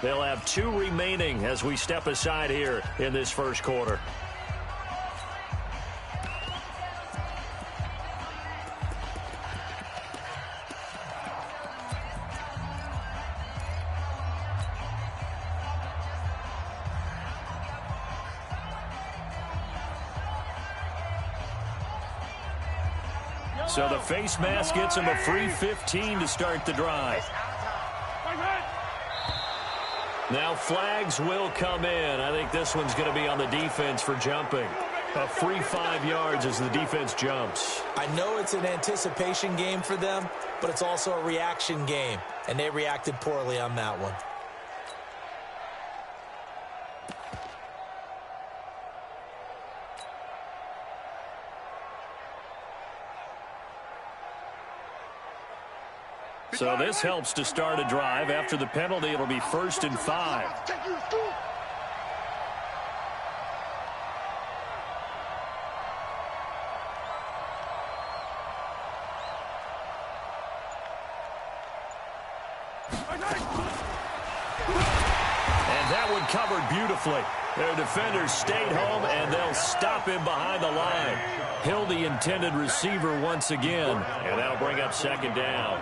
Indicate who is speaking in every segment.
Speaker 1: They'll have 2 remaining as we step aside here in this first quarter. So the face mask gets him a free 15 to start the drive. Now flags will come in. I think this one's going to be on the defense for jumping. A free 5 yards as the defense jumps.
Speaker 2: I know it's an anticipation game for them, but it's also a reaction game, and they reacted poorly on that one.
Speaker 1: So this helps to start a drive. After the penalty, it'll be 1st and 5. And that one covered beautifully. Their defenders stayed home, and they'll stop him behind the line. Hill, the intended receiver once again, and that'll bring up 2nd down.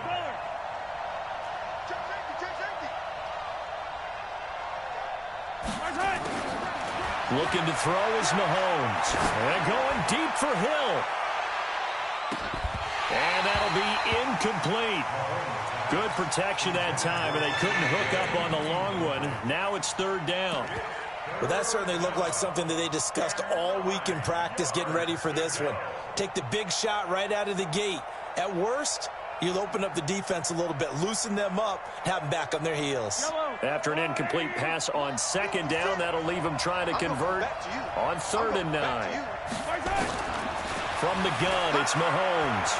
Speaker 1: Looking to throw is Mahomes. And going deep for Hill. And that'll be incomplete. Good protection that time, and they couldn't hook up on the long one. Now it's 3rd down.
Speaker 2: Well, that certainly looked like something that they discussed all week in practice, getting ready for this one. Take the big shot right out of the gate. At worst, you'll open up the defense a little bit, loosen them up, have them back on their heels.
Speaker 1: After an incomplete pass on 2nd down, that'll leave them trying to convert on 3rd and 9. From the gun, it's Mahomes.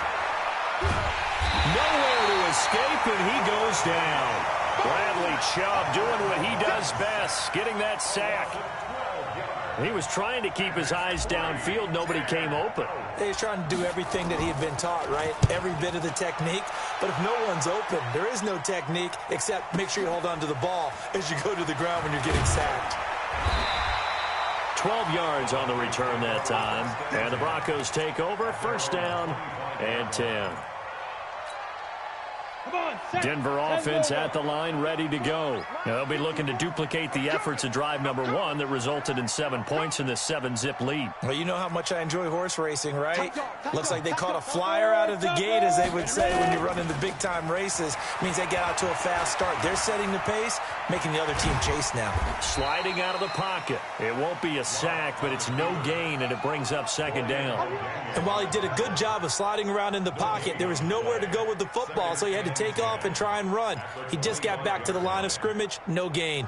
Speaker 1: Nowhere to escape, and he goes down. Bradley Chubb doing what he does best, getting that sack. He was trying to keep his eyes downfield. Nobody came open.
Speaker 2: He was trying to do everything that he had been taught, right? Every bit of the technique. But if no one's open, there is no technique except make sure you hold on to the ball as you go to the ground when you're getting sacked.
Speaker 1: 12 yards on the return that time. And the Broncos take over. 1st down and 10. Denver offense at the line, ready to go. Now they'll be looking to duplicate the efforts of drive number 1 that resulted in 7 points in this 7-zip lead.
Speaker 2: Well, you know how much I enjoy horse racing, right? Looks like they caught a flyer out of the gate, as they would say when you're running the big-time races. Means they get out to a fast start. They're setting the pace, making the other team chase now.
Speaker 1: Sliding out of the pocket. It won't be a sack, but it's no gain, and it brings up 2nd down.
Speaker 2: And while he did a good job of sliding around in the pocket, there was nowhere to go with the football, so he had to take off and try and run. He just got back to the line of scrimmage, no gain.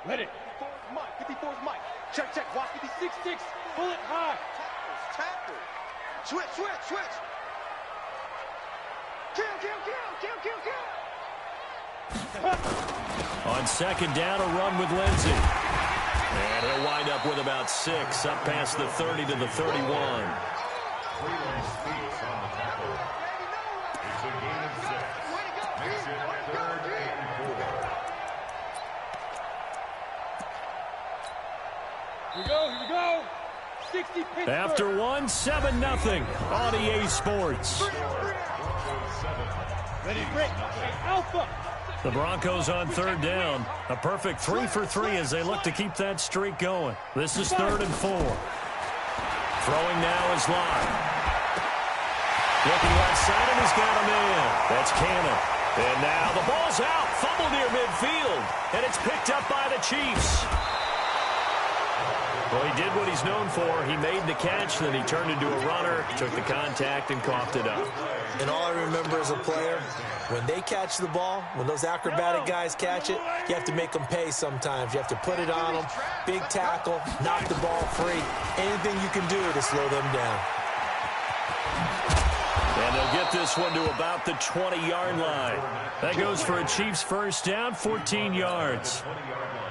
Speaker 3: Let it. 54's Mike. 54's Mike. Check, check. Watch 56 sticks. Pull it high. Tackle. Switch, switch, switch. Kill, kill, kill, kill, kill, kill.
Speaker 1: On 2nd down, a run with Lindsey. And he'll wind up with about 6, up past the 30 to the 31.
Speaker 3: Here we go, here we go. 60 Pittsburgh.
Speaker 1: After 1, 7-0 on EA Sports.
Speaker 3: Ready, break. Alpha.
Speaker 1: The Broncos on 3rd down. A perfect 3 for 3 as they look to keep that streak going. This is 3rd and 4. Throwing now is Lott. Looking left side, and he's got him in. That's Cannon. And now the ball's out. Fumble near midfield. And it's picked up by the Chiefs. Well, he did what he's known for. He made the catch, then he turned into a runner, took the contact, and coughed it up.
Speaker 2: And all I remember as a player, when they catch the ball, when those acrobatic guys catch it, you have to make them pay sometimes. You have to put it on them, big tackle, knock the ball free. Anything you can do to slow them down.
Speaker 1: And they'll get this one to about the 20-yard line. That goes for a Chiefs 1st down, 14 yards.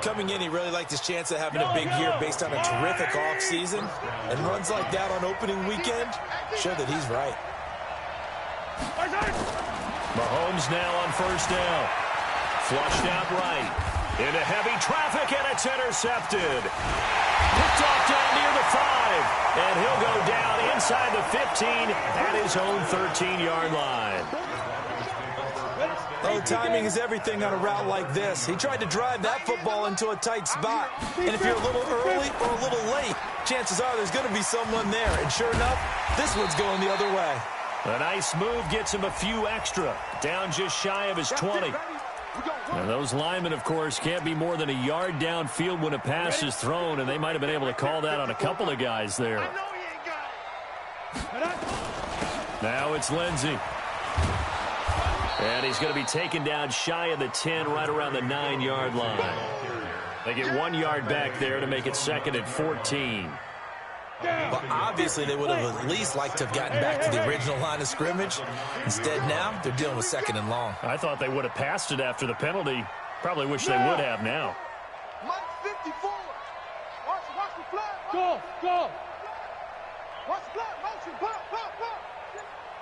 Speaker 2: Coming in, he really liked his chance of having a big year based on a terrific offseason. And runs like that on opening weekend show that he's right.
Speaker 1: Mahomes now on 1st down. Flushed out right. Into heavy traffic, and it's intercepted. Picked off down near the 5. And he'll go down inside the 15 at his own 13-yard line.
Speaker 2: Oh, timing is everything on a route like this. He tried to drive that football into a tight spot. And if you're a little early or a little late, chances are there's going to be someone there. And sure enough, this one's going the other way.
Speaker 1: A nice move gets him a few extra. Down just shy of his 20. And those linemen, of course, can't be more than a yard downfield when a pass is thrown, and they might have been able to call that on a couple of guys there. Now it's Lindsey. And he's going to be taken down shy of the 10, right around the 9-yard line. They get 1 yard back there to make it 2nd and 14.
Speaker 2: Well, obviously, they would have at least liked to have gotten back to the original line of scrimmage. Instead, now, they're dealing with 2nd and long.
Speaker 1: I thought they would have passed it after the penalty. Probably wish they would have now.
Speaker 3: Mike 54. Watch the flag. Go. Watch the flag. Motion. Pop.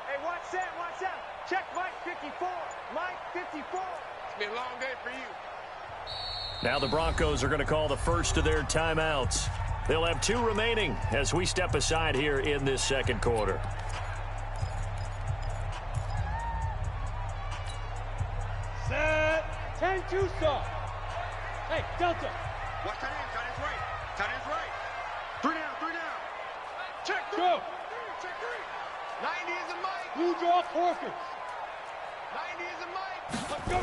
Speaker 3: Hey, watch that. Check Mike 54. Mike 54. It's been a long day for you.
Speaker 1: Now the Broncos are going to call the first of their timeouts. They'll have 2 remaining as we step aside here in this second quarter.
Speaker 3: Set. 10-2 stop. Hey, Delta. Watch that in. Tight ends right. 3 down. Check 3. Go. Check 3. 90 is a Mike. Blue draw Corkins. 90 is a Mike. Let's go.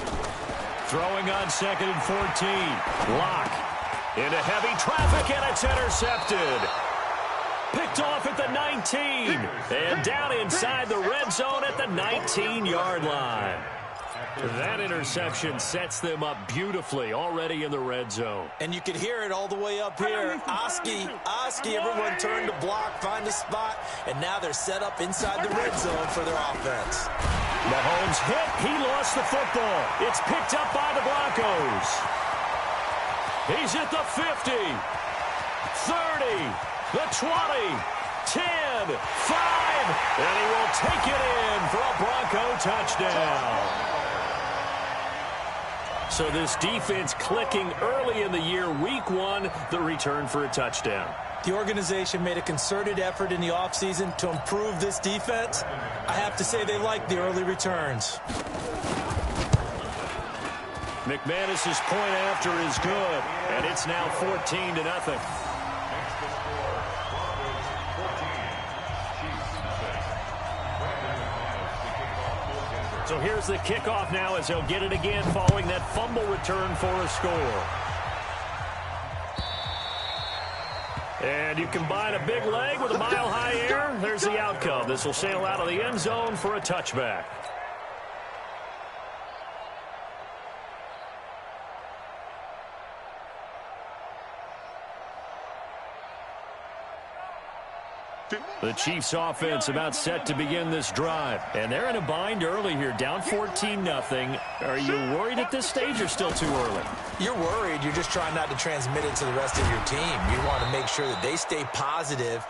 Speaker 1: Throwing on 2nd and 14. Lock. Into heavy traffic, and it's intercepted. Picked off at the 19. And down inside the red zone at the 19-yard line. That interception sets them up beautifully already in the red zone.
Speaker 2: And you can hear it all the way up here. Oski, everyone turned to block, find a spot, and now they're set up inside the red zone for their offense.
Speaker 1: Mahomes hit. He lost the football. It's picked up by the Broncos. He's at the 50, 30, the 20, 10, 5, and he will take it in for a Bronco touchdown. So this defense clicking early in the year, week 1, the return for a touchdown.
Speaker 2: The organization made a concerted effort in the offseason to improve this defense. I have to say they like the early returns.
Speaker 1: McManus's point after is good, and it's now 14-0. So here's the kickoff now as they'll get it again following that fumble return for a score. And you combine a big leg with a mile-high air, there's the outcome. This will sail out of the end zone for a touchback. The Chiefs offense about set to begin this drive. And they're in a bind early here, down 14-0. Are you worried at this stage or still too early?
Speaker 2: You're worried. You're just trying not to transmit it to the rest of your team. You want to make sure that they stay positive.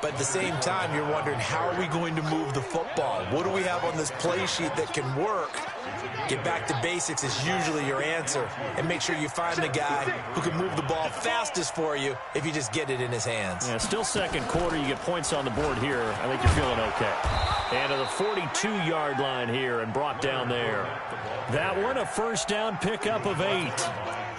Speaker 2: But at the same time, you're wondering, how are we going to move the football? What do we have on this play sheet that can work? Get back to basics is usually your answer. And make sure you find the guy who can move the ball fastest for you if you just get it in his hands.
Speaker 1: Yeah, still second quarter. You get points on the board here. I think you're feeling okay. And to the 42-yard line here and brought down there. That one, a first down pickup of 8.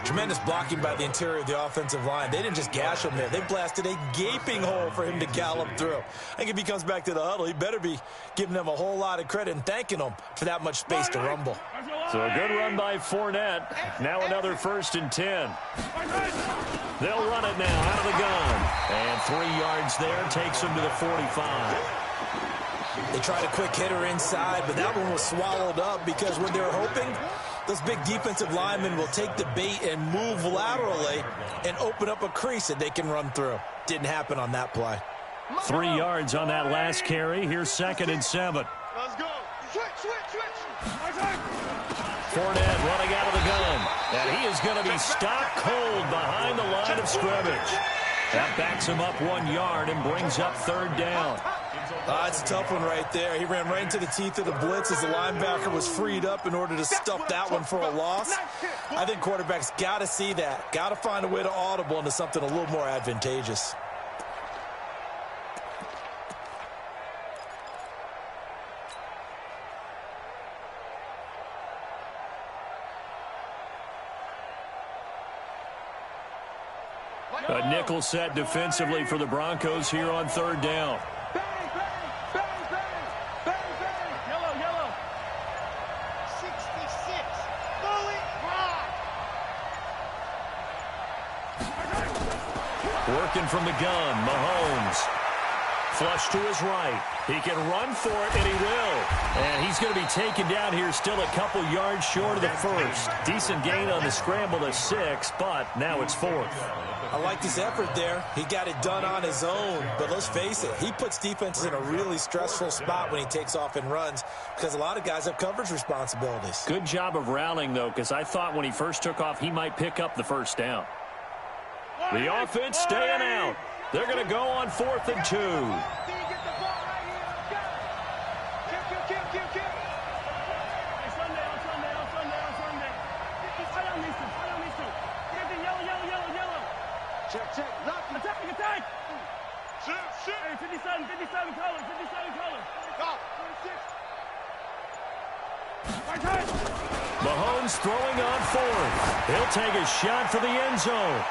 Speaker 2: Tremendous blocking by the interior of the offensive line. They didn't just gash him there. They blasted a gaping hole for him to gallop through. I think if he comes back to the huddle, he better be giving them a whole lot of credit and thanking them for that much space to rumble.
Speaker 1: So a good run by Fournette. Now another 1st and 10. They'll run it now out of the gun. And 3 yards there takes them to the 45.
Speaker 2: They tried a quick hitter inside, but that one was swallowed up because what they were hoping, those big defensive linemen will take the bait and move laterally and open up a crease that they can run through. Didn't happen on that play.
Speaker 1: 3 yards on that last carry. Here's 2nd and 7.
Speaker 3: Let's go. Switch.
Speaker 1: Fournette running out of the gun. And he is going to be stopped cold behind the line of scrimmage. That backs him up 1 yard and brings up 3rd down.
Speaker 2: It's a tough one right there. He ran right into the teeth of the blitz as the linebacker was freed up in order to stuff that one for a loss. I think quarterbacks got to see that. Got to find a way to audible into something a little more advantageous.
Speaker 1: A nickel set defensively for the Broncos here on third down.
Speaker 3: Bang, bang, bang, bang, bang, bang. Yellow, yellow. 66. Fully rock.
Speaker 1: Working from the gun, Mahomes. Flush to his right. He can run for it, and he will. And he's going to be taken down here still a couple yards short of the first. Decent gain on the scramble to 6, but now it's 4th.
Speaker 2: I like his effort there. He got it done on his own. But let's face it, he puts defenses in a really stressful spot when he takes off and runs because a lot of guys have coverage responsibilities.
Speaker 1: Good job of rallying, though, because I thought when he first took off, he might pick up the first down. The offense staying out. They're going to go on 4th and 2.
Speaker 3: Check, check. Lock. Attack, attack. Shoot, shoot. Hey, 57 color, 57 color. Go. 26. Right hand.
Speaker 1: Mahomes throwing on 4th. He'll take a shot for the end zone.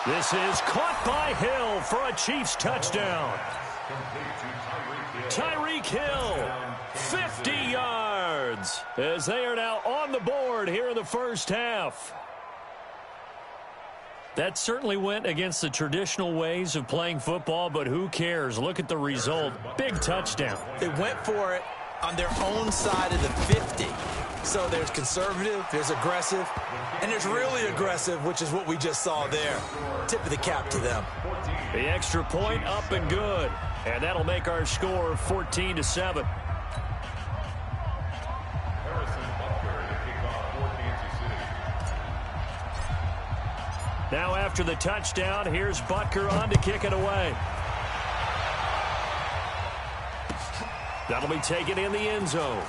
Speaker 1: This is caught by Hill for a Chiefs touchdown. Tyreek Hill, 50 yards, as they are now on the board here in the first half. That certainly went against the traditional ways of playing football, but who cares? Look at the result. Big touchdown.
Speaker 2: They went for it on their own side of the 50. So there's conservative, there's aggressive, and there's really aggressive, which is what we just saw there. Tip of the cap to them.
Speaker 1: The extra point up and good. And that'll make our score 14-7. Now after the touchdown, here's Butker on to kick it away. That'll be taken in the end zone.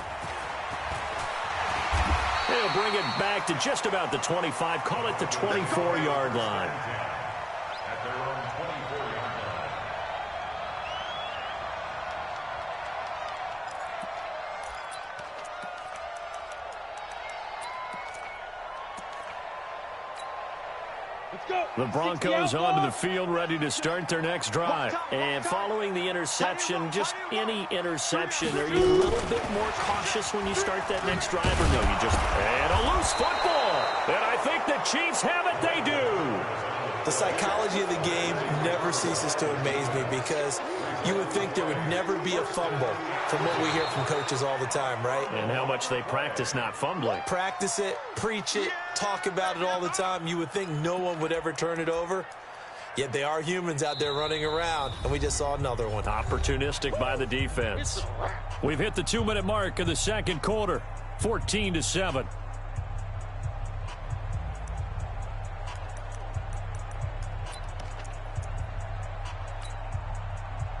Speaker 1: They'll bring it back to just about the 25, call it the 24-yard line. The Broncos onto the field, ready to start their next drive. And following the interception, just any interception, are you a little bit more cautious when you start that next drive, or no, you just... And a loose football! And I think the Chiefs have it, they do!
Speaker 2: The psychology of the game never ceases to amaze me because you would think there would never be a fumble from what we hear from coaches all the time, right?
Speaker 1: And how much they practice not fumbling.
Speaker 2: Practice it, preach it, talk about it all the time. You would think no one would ever turn it over. Yet they are humans out there running around, and we just saw another one.
Speaker 1: Opportunistic by the defense. We've hit the 2-minute mark of the second quarter, 14-7.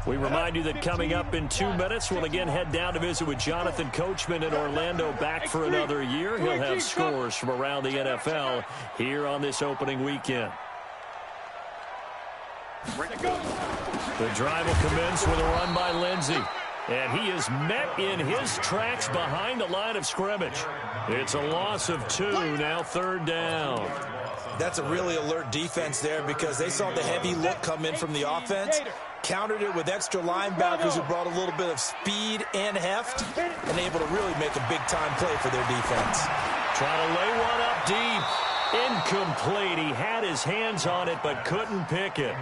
Speaker 1: We remind you that coming up in 2 minutes, we'll again head down to visit with Jonathan Coachman in Orlando, back for another year. He'll have scores from around the NFL here on this opening weekend. The drive will commence with a run by Lindsey. And he is met in his tracks behind the line of scrimmage. It's a loss of 2, now 3rd down.
Speaker 2: That's a really alert defense there because they saw the heavy look come in from the offense, countered it with extra linebackers who brought a little bit of speed and heft, and able to really make a big-time play for their defense.
Speaker 1: Trying to lay one up deep. Incomplete. He had his hands on it but couldn't pick it.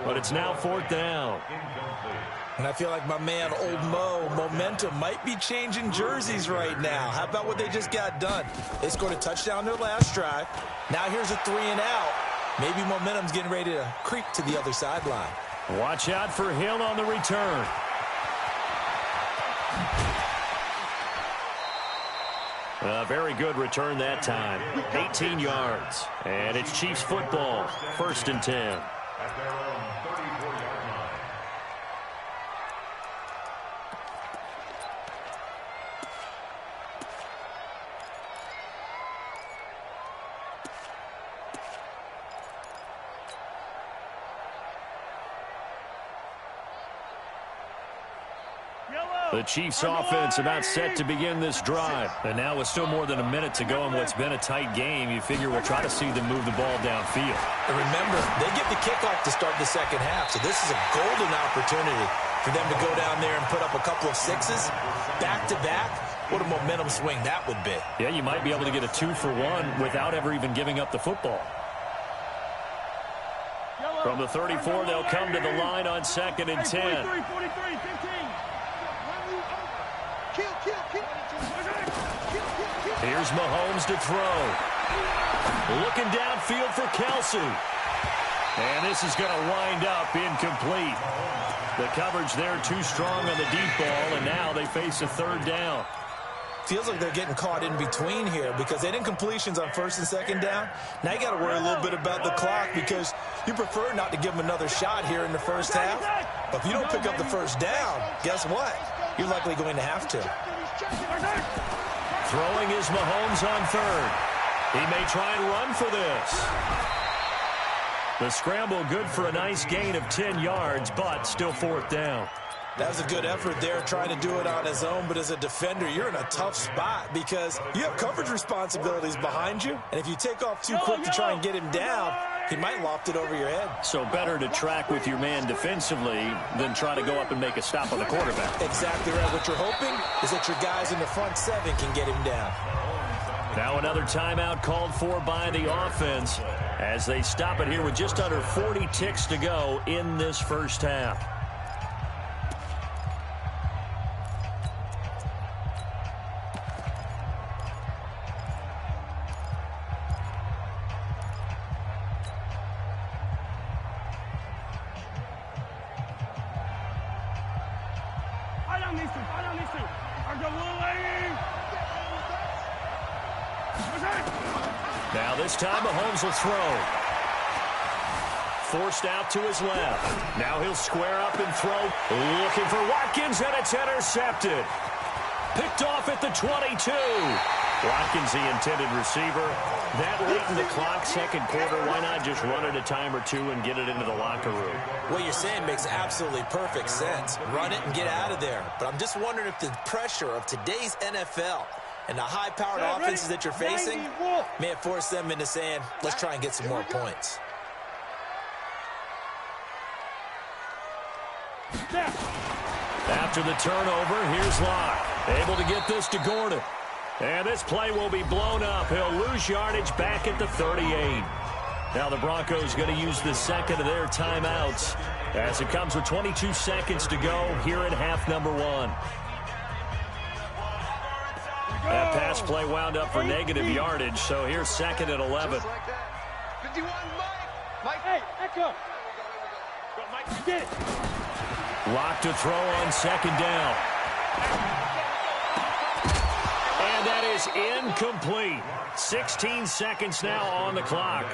Speaker 1: But it's now 4th down.
Speaker 2: And I feel like my man, Old Mo, momentum might be changing jerseys right now. How about what they just got done? They scored a touchdown their last drive. Now here's a 3 and out. Maybe momentum's getting ready to creep to the other sideline.
Speaker 1: Watch out for Hill on the return. A very good return that time. 18 yards. And it's Chiefs football. 1st and 10. The Chiefs offense about set to begin this drive. And now with still more than a minute to go in what's been a tight game, you figure we'll try to see them move the ball downfield.
Speaker 2: And remember, they get the kickoff to start the second half, so this is a golden opportunity for them to go down there and put up a couple of sixes back-to-back. What a momentum swing that would be.
Speaker 1: Yeah, you might be able to get a 2-for-1 without ever even giving up the football. From the 34, they'll come to the line on 2nd and 10.
Speaker 3: 43, 15.
Speaker 1: Here's Mahomes to throw. Looking downfield for Kelsey. And this is going to wind up incomplete. The coverage there too strong on the deep ball, and now they face a 3rd down.
Speaker 2: Feels like they're getting caught in between here because they didn't completions on 1st and 2nd down. Now you got to worry a little bit about the clock because you prefer not to give them another shot here in the first half. But if you don't pick up the 1st down, guess what? You're likely going to have to.
Speaker 1: Throwing is Mahomes on 3rd. He may try and run for this. The scramble good for a nice gain of 10 yards, but still 4th down.
Speaker 2: That was a good effort there trying to do it on his own, but as a defender, you're in a tough spot because you have coverage responsibilities behind you, and if you take off too quick to try and get him down, he might loft it over your head.
Speaker 1: So better to track with your man defensively than try to go up and make a stop on the quarterback.
Speaker 2: Exactly right. What you're hoping is that your guys in the front 7 can get him down.
Speaker 1: Now another timeout called for by the offense as they stop it here with just under 40 ticks to go in this first half. Now this time Mahomes will throw. Forced out to his left. Now he'll square up and throw. Looking for Watkins, and it's intercepted. Picked off at the 22. Watkins, the intended receiver. That late in the clock, 2nd quarter, why not just run it a time or two and get it into the locker room?
Speaker 2: What you're saying makes absolutely perfect sense. Run it and get out of there. But I'm just wondering if the pressure of today's NFL and the high-powered offenses that you're facing may have forced them into saying, let's try and get some more points.
Speaker 1: After the turnover, here's Locke. Able to get this to Gordon. And this play will be blown up. He'll lose yardage back at the 38. Now the Broncos going to use the 2nd of their timeouts as it comes with 22 seconds to go here in half number 1. That pass play wound up for negative yardage, so here's 2nd and 11.
Speaker 3: 51, Mike. Hey, Echo. Mike, get it.
Speaker 1: Lock to throw on 2nd down. And that is incomplete. 16 seconds now on the clock.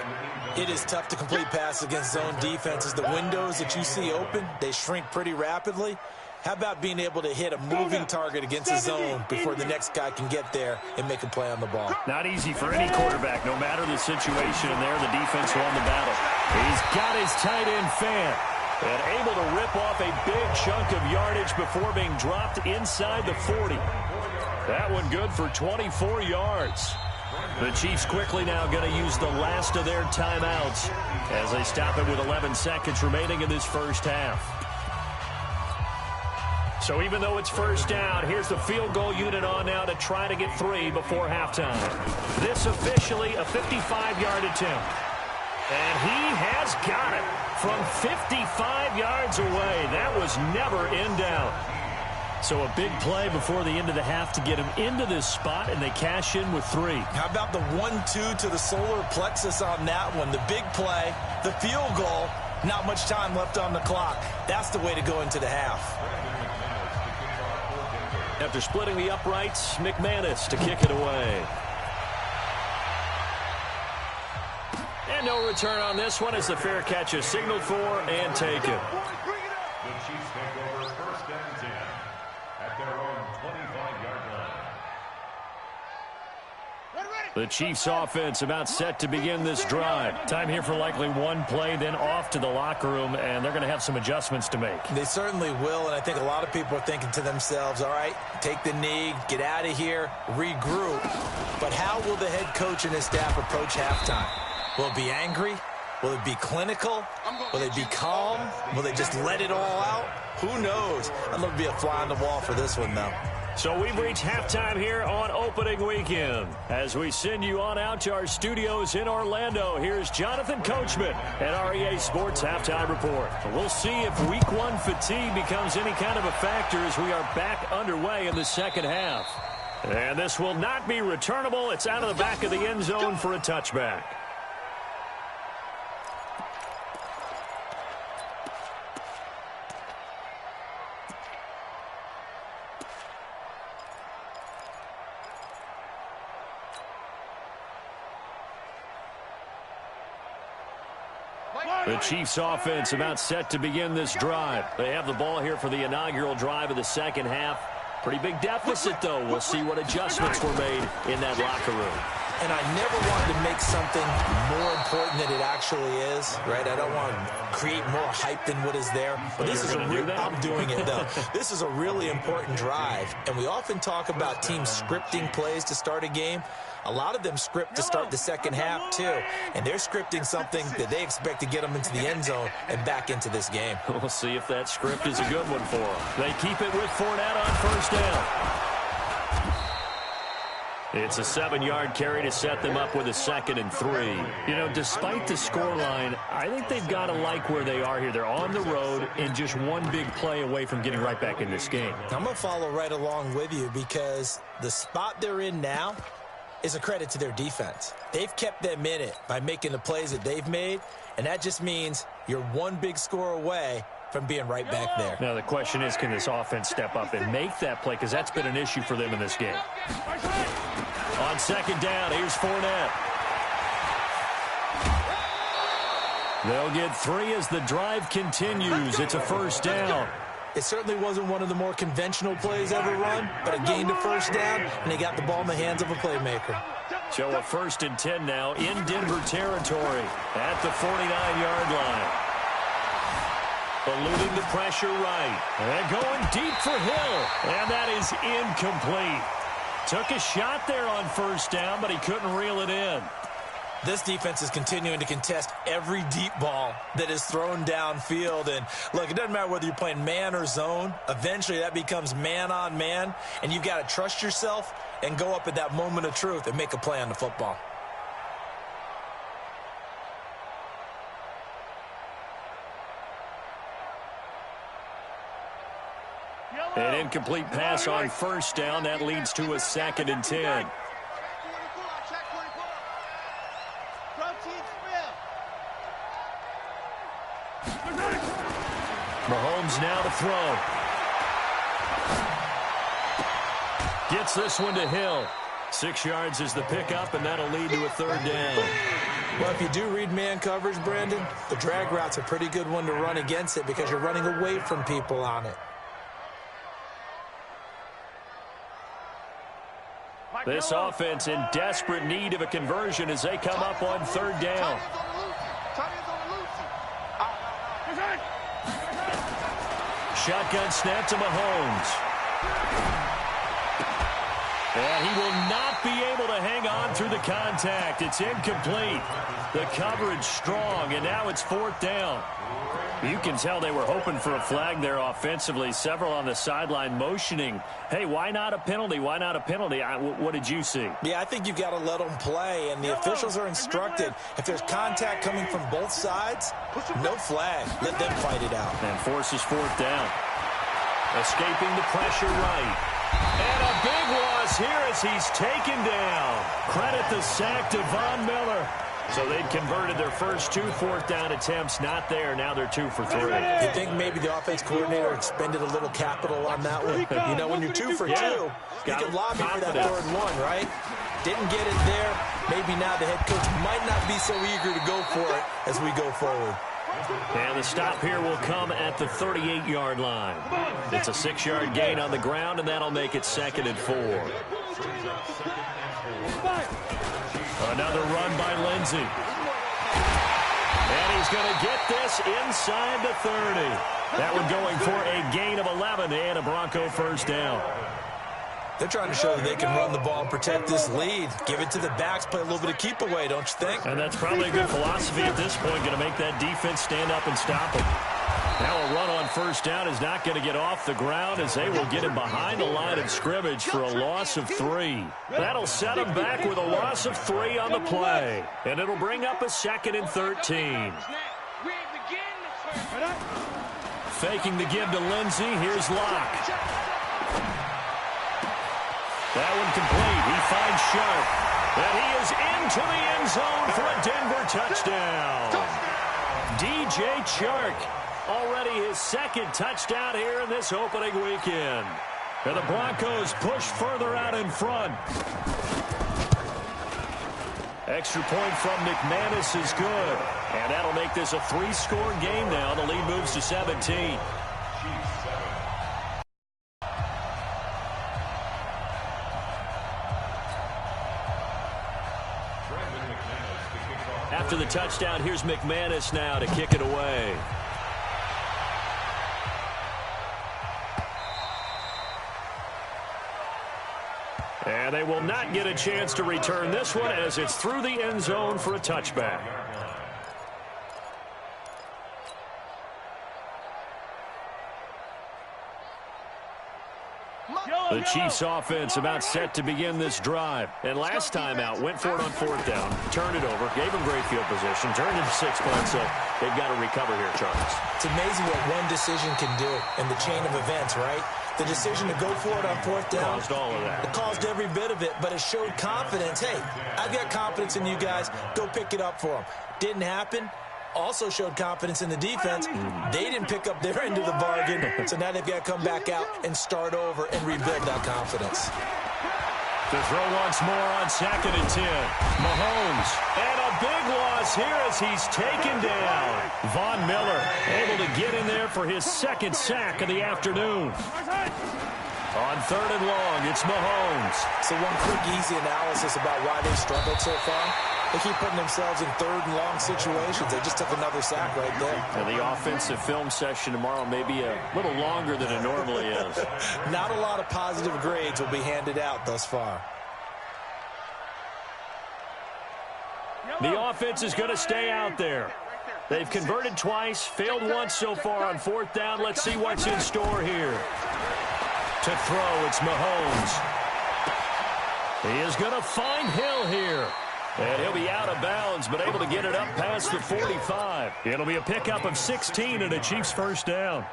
Speaker 2: It is tough to complete passes against zone defenses. The windows that you see open, they shrink pretty rapidly. How about being able to hit a moving target against a zone before the next guy can get there and make a play on the ball?
Speaker 1: Not easy for any quarterback, no matter the situation. And there, the defense won the battle. He's got his tight end fan and able to rip off a big chunk of yardage before being dropped inside the 40. That one good for 24 yards. The Chiefs quickly now going to use the last of their timeouts as they stop it with 11 seconds remaining in this first half. So even though it's first down, here's the field goal unit on now to try to get 3 before halftime. This officially a 55-yard attempt. And he has got it from 55 yards away. That was never in doubt. So a big play before the end of the half to get him into this spot, and they cash in with 3.
Speaker 2: How about the 1-2 to the solar plexus on that one? The big play, the field goal, not much time left on the clock. That's the way to go into the half.
Speaker 1: After splitting the uprights, McManus to kick it away. And no return on this one as the fair catch is signaled for and taken.
Speaker 4: The Chiefs take over 1st and 10 at their own 25-yard line.
Speaker 1: The The Chiefs offense about set to begin this drive. Time here for likely one play, then off to the locker room, and they're going to have some adjustments to make.
Speaker 2: They certainly will, and I think a lot of people are thinking to themselves, all right, take the knee, get out of here, regroup. But how will the head coach and his staff approach halftime? Will it be angry? Will it be clinical? Will they be calm? Will they just let it all out? Who knows? I'd love to be a fly on the wall for this one, though.
Speaker 1: So we've reached halftime here on opening weekend. As we send you on out to our studios in Orlando, here's Jonathan Coachman at REA Sports Halftime Report. We'll see if Week 1 fatigue becomes any kind of a factor as we are back underway in the second half. And this will not be returnable. It's out of the back of the end zone for a touchback. The Chiefs offense about set to begin this drive. They have the ball here for the inaugural drive of the second half. Pretty big deficit, though. We'll see what adjustments were made in that locker room.
Speaker 2: And I never wanted to make something more important than it actually is, right? I don't want to create more hype than what is there. But this is I'm doing it, though. This is a really important drive. And we often talk about teams scripting plays to start a game. A lot of them script to start the second half, too. And they're scripting something that they expect to get them into the end zone and back into this game.
Speaker 1: We'll see if that script is a good one for them. They keep it with Fournette on first down. It's a 7-yard carry to set them up with a 2nd and 3. You know, despite the scoreline, I think they've got to like where they are here. They're on the road and just one big play away from getting right back in this game.
Speaker 2: I'm going to follow right along with you because the spot they're in now is a credit to their defense. They've kept them in it by making the plays that they've made, and that just means you're one big score away from being right back there.
Speaker 1: Now, the question is, can this offense step up and make that play? Because that's been an issue for them in this game. On second down, here's Fournette. They'll get 3 as the drive continues. It's a first down.
Speaker 2: It certainly wasn't one of the more conventional plays ever run, but it gained a first down, and they got the ball in the hands of a playmaker.
Speaker 1: So a 1st and 10 now in Denver territory at the 49-yard line. Eluding the pressure right. And going deep for Hill. And that is incomplete. Took a shot there on first down, but he couldn't reel it in.
Speaker 2: This defense is continuing to contest every deep ball that is thrown downfield. And, look, it doesn't matter whether you're playing man or zone. Eventually, that becomes man-on-man, and you've got to trust yourself and go up at that moment of truth and make a play on the football.
Speaker 1: An incomplete pass on first down. That leads to a 2nd and 10. Mahomes now to throw. Gets this one to Hill. 6 yards is the pickup, and that'll lead to a 3rd down.
Speaker 2: Well, if you do read man coverage, Brandon, the drag route's a pretty good one to run against it because you're running away from people on it.
Speaker 1: This offense in desperate need of a conversion as they come up on 3rd down. Shotgun snap to Mahomes. And he will not be able to hang on through the contact. It's incomplete. The coverage strong, and now it's 4th down. You can tell they were hoping for a flag there offensively. Several on the sideline motioning, hey, why not a penalty? Why not a penalty? What did you see?
Speaker 2: Yeah, I think you've got to let them play, and the officials are instructed. If there's contact coming from both sides, no flag. Let them fight it out.
Speaker 1: And forces 4th down. Escaping the pressure right. And a big loss here as he's taken down. Credit the sack to Von Miller. So they'd converted their first 2 4th down attempts. Not there. Now they're 2 for 3.
Speaker 2: You think maybe the offense coordinator expended a little capital on that one? You know, when you're 2 for 2, you can lobby for that 3rd one, right? Didn't get it there. Maybe now the head coach might not be so eager to go for it as we go forward.
Speaker 1: And the stop here will come at the 38-yard line. It's a 6-yard gain on the ground, and that'll make it 2nd and 4. Another run by Lindsey. And he's going to get this inside the 30. That one going for a gain of 11 and a Bronco first down.
Speaker 2: They're trying to show that they can run the ball and protect this lead. Give it to the backs, play a little bit of keep away, don't you think?
Speaker 1: And that's probably a good philosophy at this point, going to make that defense stand up and stop them. Now a run on first down is not going to get off the ground as they will get him behind the line of scrimmage for a loss of 3. That'll set him back with a loss of 3 on the play. And it'll bring up a 2nd and 13. Faking the give to Lindsey. Here's Locke. That one complete. He finds Sharp. And he is into the end zone for a Denver touchdown. DJ Chark. Already his 2nd touchdown here in this opening weekend. And the Broncos push further out in front. Extra point from McManus is good. And that'll make this a 3-score game now. The lead moves to 17. After the touchdown, here's McManus now to kick it away. And they will not get a chance to return this one as it's through the end zone for a touchback. The Chiefs offense about set to begin this drive. And last time out, went for it on 4th down, turned it over, gave them great field position, turned into 6 points, so they've got to recover here, Charles.
Speaker 2: It's amazing what one decision can do in the chain of events, right? The decision to go for it on 4th down.
Speaker 1: Caused all of that.
Speaker 2: It caused every bit of it, but it showed confidence. Hey, I've got confidence in you guys. Go pick it up for them. Didn't happen. Also showed confidence in the defense. They didn't pick up their end of the bargain, so now they've got to come back out and start over and rebuild that confidence.
Speaker 1: To throw once more on 2nd and 10. Mahomes. And a big loss here as he's taken down. Von Miller able to get in there for his 2nd sack of the afternoon. On 3rd and long, it's Mahomes.
Speaker 2: So one quick, easy analysis about why they struggled so far. They keep putting themselves in 3rd and long situations. They just took another sack right there.
Speaker 1: And the offensive film session tomorrow may be a little longer than it normally is.
Speaker 2: Not a lot of positive grades will be handed out thus far.
Speaker 1: The offense is going to stay out there. They've converted twice, failed once so far on 4th down. Let's see what's in store here. To throw, it's Mahomes. He is going to find Hill here. And he'll be out of bounds, but able to get it up past the 45. It'll be a pickup of 16 and a Chiefs first down.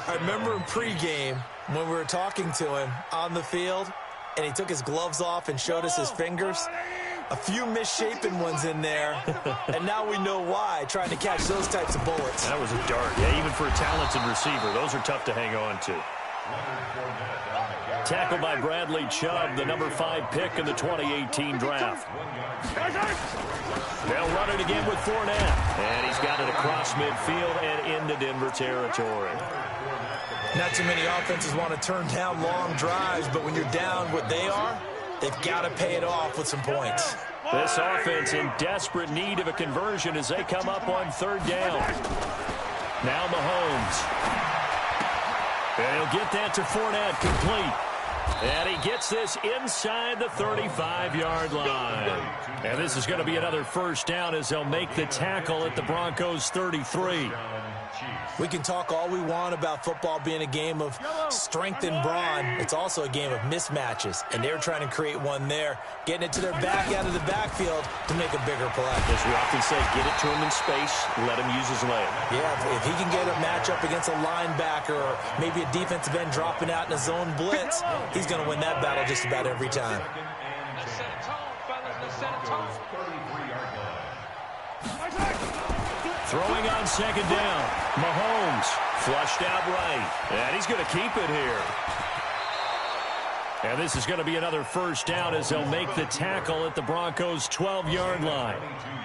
Speaker 2: I remember in pregame when we were talking to him on the field, and he took his gloves off and showed us his fingers. A few misshapen ones in there, and now we know why, trying to catch those types of bullets.
Speaker 1: That was a dart. Yeah, even for a talented receiver, those are tough to hang on to. Tackled by Bradley Chubb, the number 5 pick in the 2018 draft. They'll run it again with Fournette. And he's got it across midfield and into Denver territory.
Speaker 2: Not too many offenses want to turn down long drives, but when you're down what they are, they've got to pay it off with some points.
Speaker 1: This offense in desperate need of a conversion as they come up on 3rd down. Now Mahomes. And he'll get that to Fournette, complete. And he gets this inside the 35-yard line. And this is going to be another first down as they'll make the tackle at the Broncos' 33.
Speaker 2: We can talk all we want about football being a game of strength and brawn. It's also a game of mismatches, and they're trying to create one there, getting it to their back out of the backfield to make a bigger play.
Speaker 1: As we often say, get it to him in space, let him use his leg.
Speaker 2: Yeah, if he can get a matchup against a linebacker or maybe a defensive end dropping out in a zone blitz, he's going to win that battle just about every time.
Speaker 1: Throwing on 2nd down. Mahomes flushed out right. And he's going to keep it here. And this is going to be another first down as they'll make the tackle at the Broncos' 12-yard line.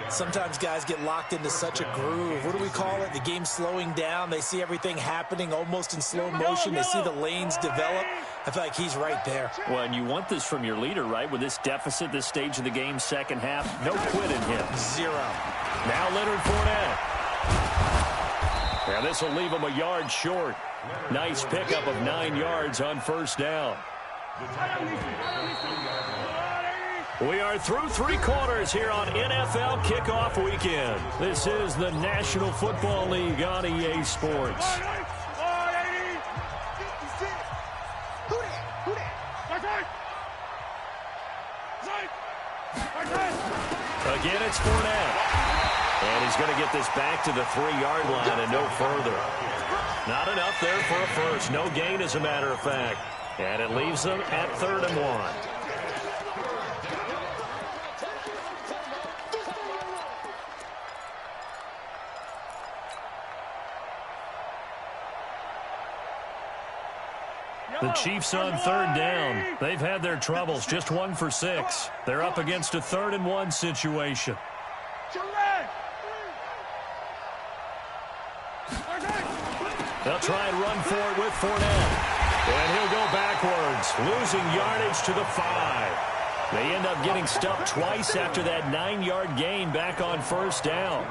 Speaker 2: Sometimes guys get locked into such a groove. What do we call it? The game's slowing down. They see everything happening almost in slow motion. They see the lanes develop. I feel like he's right there.
Speaker 1: Well, and you want this from your leader, right? With this deficit, this stage of the game, second half, no quit in him.
Speaker 2: Zero.
Speaker 1: Now Leonard Fournette. And this will leave him a yard short. Nice pickup of 9 yards on first down. We are through 3 quarters here on NFL Kickoff Weekend. This is the National Football League on EA Sports. Again, it's Fournette. And he's going to get this back to the 3-yard line and no further. Not enough there for a first. No gain, as a matter of fact. And it leaves them at 3rd and 1. The Chiefs on 3rd down. They've had their troubles, just 1 for 6. They're up against a 3rd and 1 situation. They'll try and run for it with Fournette. And he'll go backwards, losing yardage to the 5. They end up getting stuffed twice after that 9-yard gain back on first down.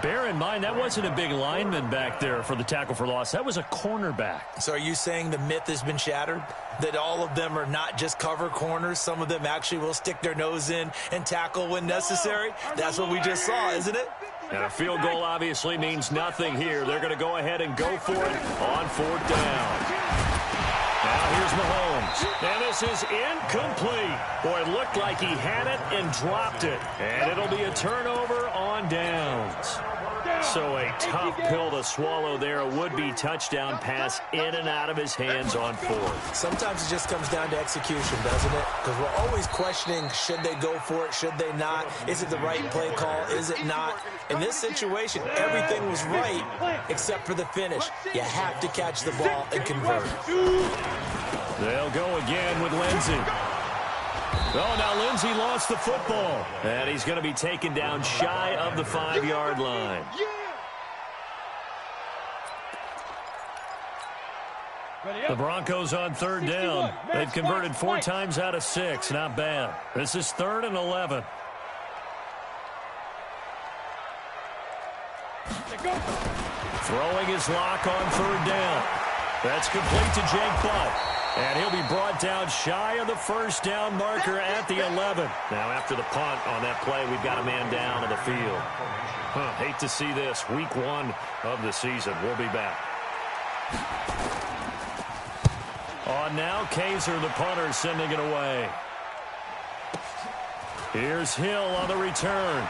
Speaker 1: Bear in mind, that wasn't a big lineman back there for the tackle for loss. That was a cornerback.
Speaker 2: So are you saying the myth has been shattered? That all of them are not just cover corners? Some of them actually will stick their nose in and tackle when necessary? That's what we just saw, isn't it?
Speaker 1: And a field goal obviously means nothing here. They're going to go ahead and go for it on 4th down. Now here's Mahomes. And this is incomplete. Boy, it looked like he had it and dropped it. And it'll be a turnover on downs. So a tough pill to swallow there. A would-be touchdown pass in and out of his hands on 4th.
Speaker 2: Sometimes it just comes down to execution, doesn't it? Because we're always questioning, should they go for it, should they not? Is it the right play call, is it not? In this situation, everything was right except for the finish. You have to catch the ball and convert.
Speaker 1: They'll go again with Lindsey. Oh, now Lindsey lost the football. And he's going to be taken down shy of the 5-yard line. The Broncos on 3rd down. They've converted 4 times out of 6. Not bad. This is 3rd and 11. Throwing his lock on 3rd down. That's complete to Jake Butt. And he'll be brought down shy of the first down marker at the 11. Now, after the punt on that play, we've got a man down on the field. Hate to see this. Week 1 of the season. We'll be back. On now, Kaiser, the punter, sending it away. Here's Hill on the return.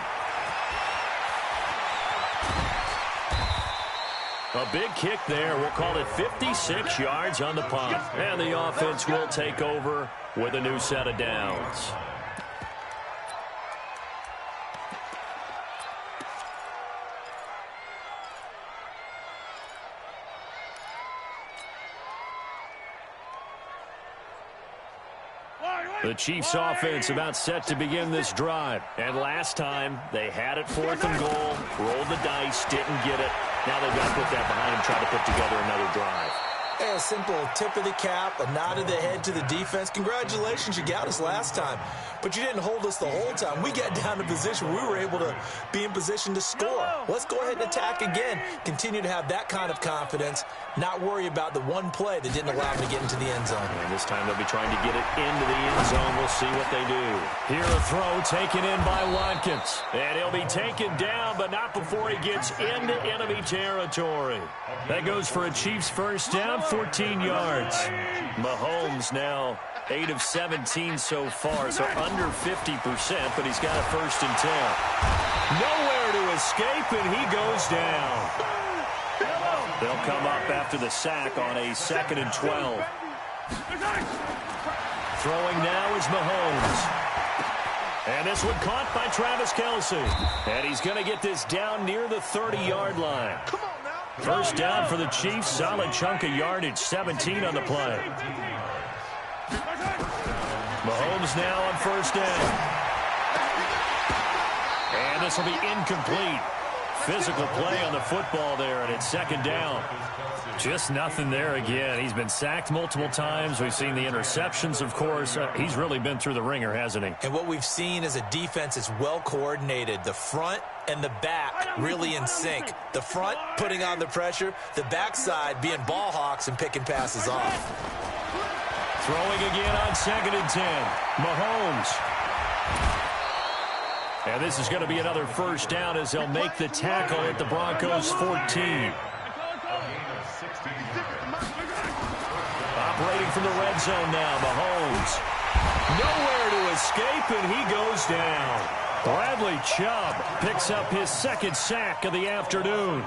Speaker 1: A big kick there. We'll call it 56 yards on the punt. And the offense will take over with a new set of downs. The Chiefs offense about set to begin this drive. And last time, they had it 4th and goal, rolled the dice, didn't get it. Now they've got to put that behind them, try to put together another drive.
Speaker 2: A simple tip of the cap, a nod of the head to the defense. Congratulations, you got us last time. But you didn't hold us the whole time. We got down to position where we were able to be in position to score. Let's go ahead and attack again. Continue to have that kind of confidence. Not worry about the one play that didn't allow them to get into the end zone.
Speaker 1: And this time they'll be trying to get it into the end zone. We'll see what they do. Here a throw taken in by Watkins. And he'll be taken down, but not before he gets into enemy territory. That goes for a Chiefs first down, 14 yards. Mahomes now 8 of 17 so far, so under 50%, but he's got a 1st and 10. Nowhere to escape, and he goes down. They'll come up after the sack on a 2nd and 12. Throwing now is Mahomes. And this one caught by Travis Kelce. And he's going to get this down near the 30-yard line. First down for the Chiefs. Solid chunk of yardage. 17 on the play. Mahomes now on first down. And this will be incomplete. Physical play on the football there, and it's second down. Just nothing there again. He's been sacked multiple times. We've seen the interceptions, of course. He's really been through the ringer, hasn't he?
Speaker 2: And what we've seen is a defense is well coordinated. The front and the back really in sync. The front putting on the pressure. The backside being ball hawks and picking passes off.
Speaker 1: Throwing again on 2nd and 10. Mahomes. And this is going to be another first down as they'll make the tackle at the Broncos 14. Operating from the red zone now, Mahomes. Nowhere to escape, and he goes down. Bradley Chubb picks up his second sack of the afternoon.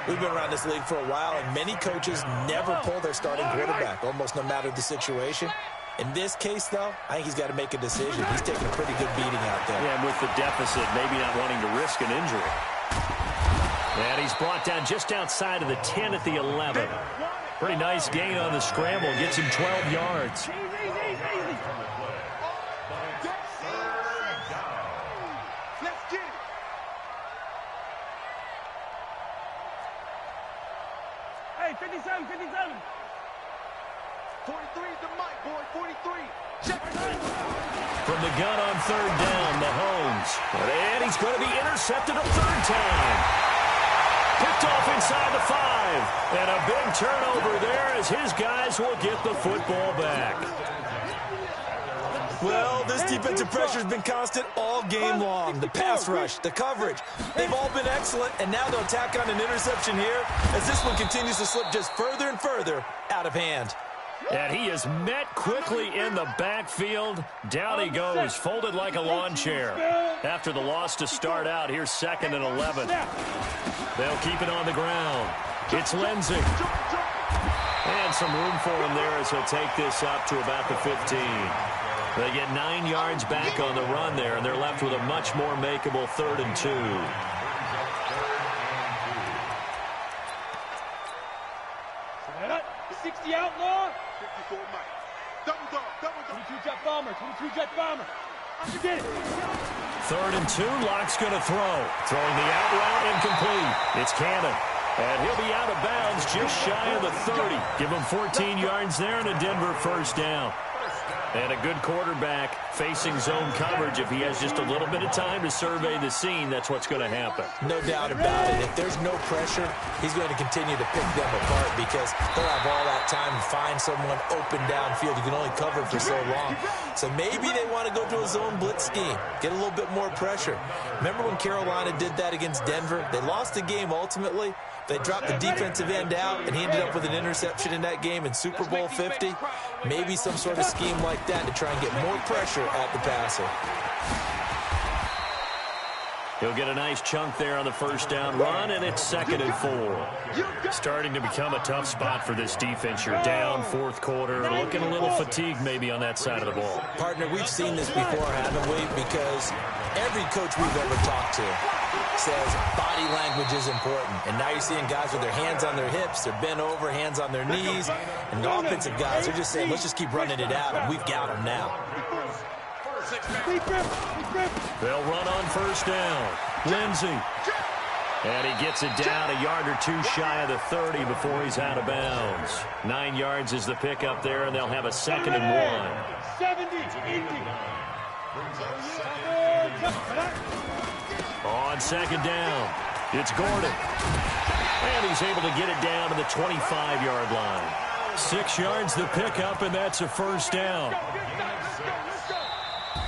Speaker 2: We've been around this league for a while, and many coaches never pull their starting quarterback, almost no matter the situation. In this case, though, I think he's got to make a decision. He's taking a pretty good beating out there.
Speaker 1: Yeah, and with the deficit, maybe not wanting to risk an injury. And he's brought down just outside of the 10 at the 11. Pretty nice gain on the scramble. Gets him 12 yards.
Speaker 3: Let's get it. Hey, 57, 57. 43 is the mic, boy. 43. Check.
Speaker 1: From the gun on third down, Mahomes. And he's going to be intercepted a third time. Picked off inside the 5. And a big turnover there as his guys will get the football back.
Speaker 2: Well, this defensive pressure has been constant all game long. The pass rush, the coverage, they've all been excellent, and now they'll tack on an interception here as this one continues to slip just further and further out of hand.
Speaker 1: And he is met quickly in the backfield. Down he goes, folded like a lawn chair. After the loss to start out, here's 2nd and 11. They'll keep it on the ground. It's Lindsey. And some room for him there as he'll take this up to about the 15. They get 9 yards back on the run there, and they're left with a much more makeable 3rd and 2.
Speaker 3: 60 outlaw. 54 Mike. Double dog, double dog. 22 jet bomber, 22 jet bomber. Get it.
Speaker 1: 3rd and 2, Locke's going to throw. Throwing the out route incomplete. It's Cannon. And he'll be out of bounds just shy of the 30. Give him 14 yards there and a Denver first down. And a good quarterback facing zone coverage. If he has just a little bit of time to survey the scene, that's what's going to happen.
Speaker 2: No doubt about it. If there's no pressure, he's going to continue to pick them apart because he'll have all that time to find someone open downfield. You can only cover for so long. So maybe they want to go to a zone blitz scheme, get a little bit more pressure. Remember when Carolina did that against Denver? They lost the game ultimately. They dropped the defensive end out, and he ended up with an interception in that game in Super Bowl 50. Maybe some sort of scheme like that to try and get more pressure at the passer.
Speaker 1: He'll get a nice chunk there on the first down run, and it's 2nd and 4. Starting to become a tough spot for this defense. You're down 4th quarter, looking a little fatigued maybe on that side of the ball.
Speaker 2: Partner, we've seen this before, haven't we? Because every coach we've ever talked to says body language is important. And now you're seeing guys with their hands on their hips, they're bent over, hands on their knees. And the offensive guys are just saying, let's just keep running it out, and we've got them now.
Speaker 1: They'll run on first down. Lindsey. And he gets it down a yard or two shy of the 30 before he's out of bounds. 9 yards is the pickup there, and they'll have a 2nd and 1.
Speaker 3: 70.
Speaker 1: On 2nd down, it's Gordon. And he's able to get it down to the 25-yard line. 6 yards the pickup, and that's a first down.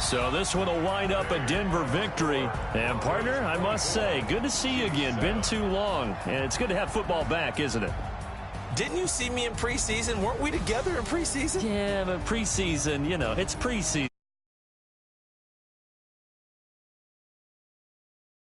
Speaker 1: So this one will wind up a Denver victory. And, partner, I must say, good to see you again. Been too long. And it's good to have football back, isn't it?
Speaker 2: Didn't you see me in preseason? Weren't we together in preseason?
Speaker 1: Yeah, but preseason, you know, it's preseason.